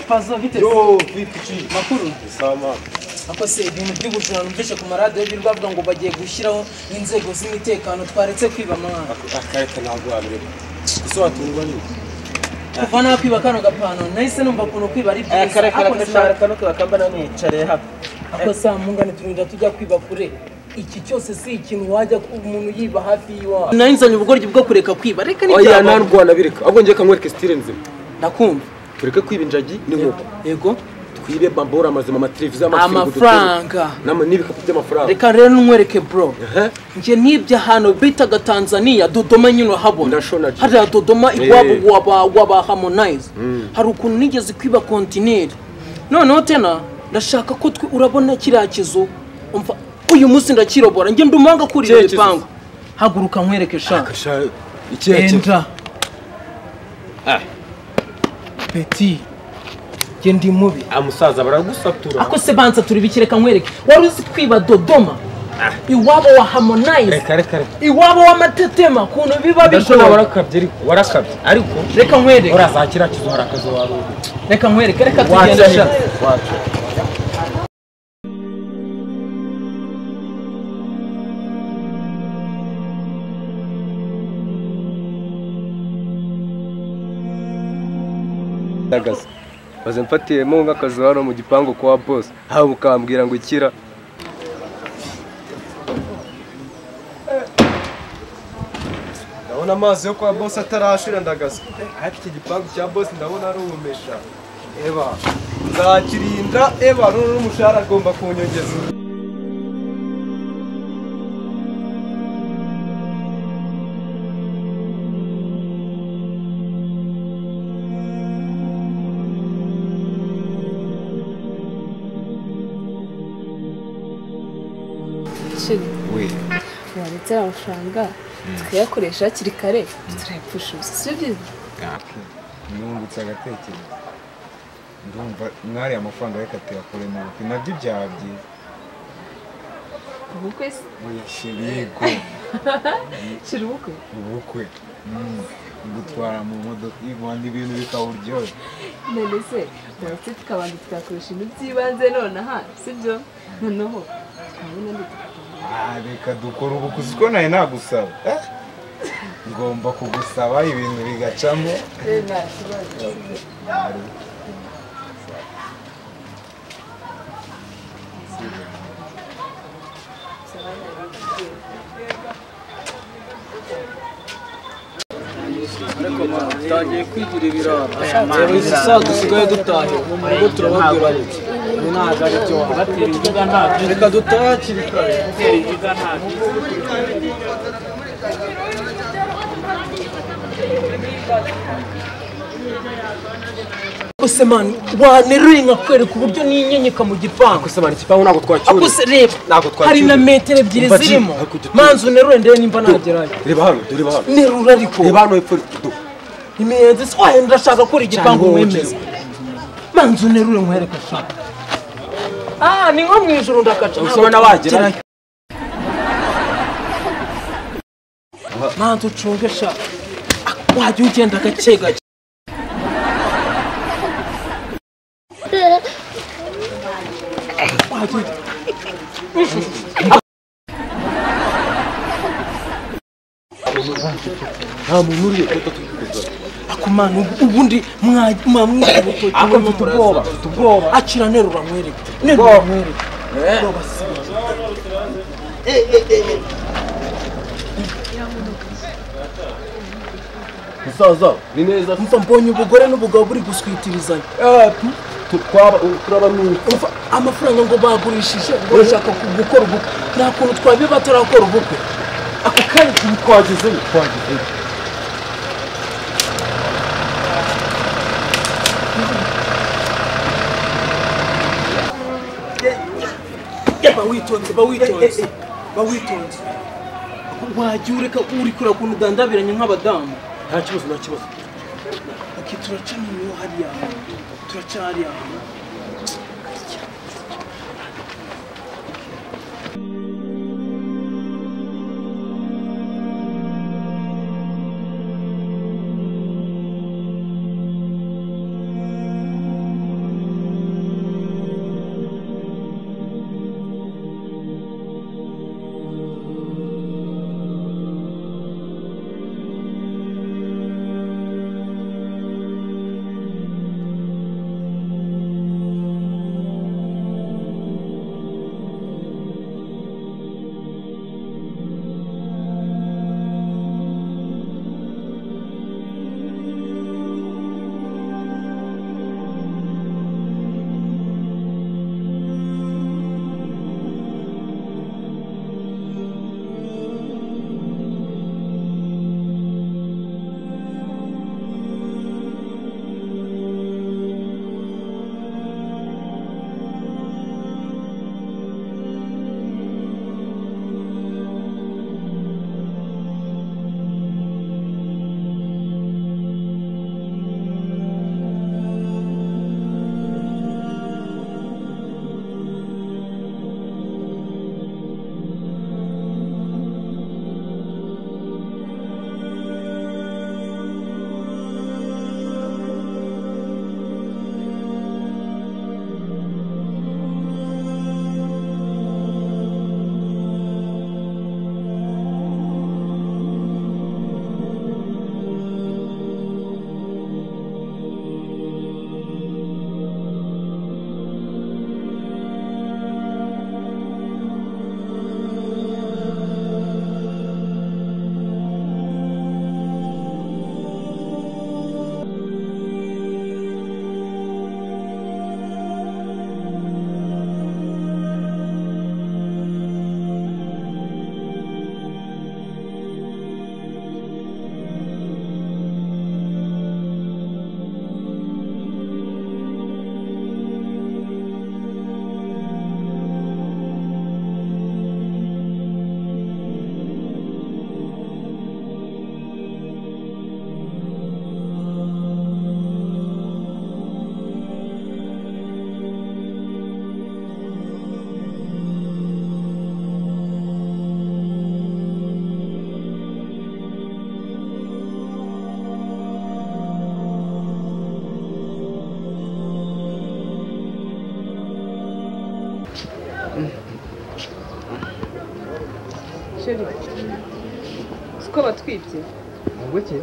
Pazo bite? Yo, vipi makuru? Sama. Ako se ibintu by'ubujura numvise ku maradiyo birwavuga ngo bagiye gushyiraho inzego z'imitekano twaretse kwiba mwana. Akareka ntabwo wabireka. Isobanurwa ni. Kuva nakwiba kano gapano nahise numva kuntu kwiba ari byiza. Akareka no kwiba nicare hapa. Ako sa mungane turinda tujya kwiba kure. Iki cyose si ikintu wajya ku umuntu yiba hafi yiwa. Nanzanye ubugoryi bwo kureka kwiba. Reka ni oya narwana bireka. Ahubwo ngiye kamwereka style nzima. Ndakumva. Tureke kwiba injagi n'inkoko. Yego. Twibe bambora amazima amateleviziyo amafaranga. Namwe n'ibikapu by'amafaranga. Reka rero nkwereke bro. Nje nibya hano bitaga Tanzania Dodoma nyine habona. Hari Dodoma iwabo waba Harmonize. Hari ukuntu nigeze kwiba continent. Noneho tena ndashaka ko urabona kiriya kizu umva uyu munsi ndakirobora nge ndumanga kuri ipango haguruka nkwereke sha ikihe Petit nge ndi mubi amusaza baragusatura ako se banza turi bikireka nkwereke wari uzi kwiba Dodoma iwabo wa Harmonize iwabo wa Matetema kuntu biba bikora warakabye ariko reka nkwereke urazakira kizu harakazo wari reka nkwereke reka tugenda sha Dagaza baze mfatiyemo nk'akazi hano mu gipangu kwa boss aho mukambwira ngo ikira ndabona amazi yo kwa boss atarashira ndagaza ariko iki gipangu cya boss ndabona ari umumesha eba nzakirinda eba n'umushahara agomba kunyongeza we waretse amafaranga tukayakoresha hakiri kare turayapfusha ubusa si byiza nungutse agatekerezo ndumva mwari amafaranga reka tuyakore mu bukwe nabyo byaba byiza ubukwe se oya shiriko shira ubukwe gutwara mu modoka y'ibandi ibintu bikawuryoha none se waretse tukabanza tukakoresha ibintu by'ibanze nonaha sibyo noneho twabona ndi reka dukora ubukwe uziko nawe nagusaba ngomba kugusaba ibintu bigacamo tutagiye kwigira ibirara izi saa dusigaye dutahe ubwo turababwira iki ntabwo ari byo batera inzoga ntabyo reka dutahe hakiri kare batera inzoga ntabyo Akose mani waneruye nkakwereka uburyo ninyenyeka mu gipangu akose mani igipangu ntabwo twacyura akose reba hari na metero ebyiri zirimo manzu neruye ndebe nimba nagerayo reba hano nerura ariko reba hano hepfo imiyenzi se wahe ndashaka kuri igipangu mwemeza manzu nerure nkwereka shaka ni nko mu ijoro ndakaca ushobora wagerayo manzu ucunge shaka wajya ugenda gake gake nta muntu uriye kuko tukikuza akumana ubundi mwamwita ubutoki mfite ubwoba akira nerura nkwereka nerura nkwereka musaza ni neza mva mbonye ubugore n'ubugabo buri guswitirizanya turaba mwita amafaranga ngo bagurishije ngo bashaka gukora ubukwe nta kuntu twabiye batarakora ubukwe ako kanya twagezeyo bawitonze wajya ureka uri kure kuntu udandabiranye nk'abadamu nta kibazo turaca noneho hariya turaca hariya sheri siko batwibye ngo iki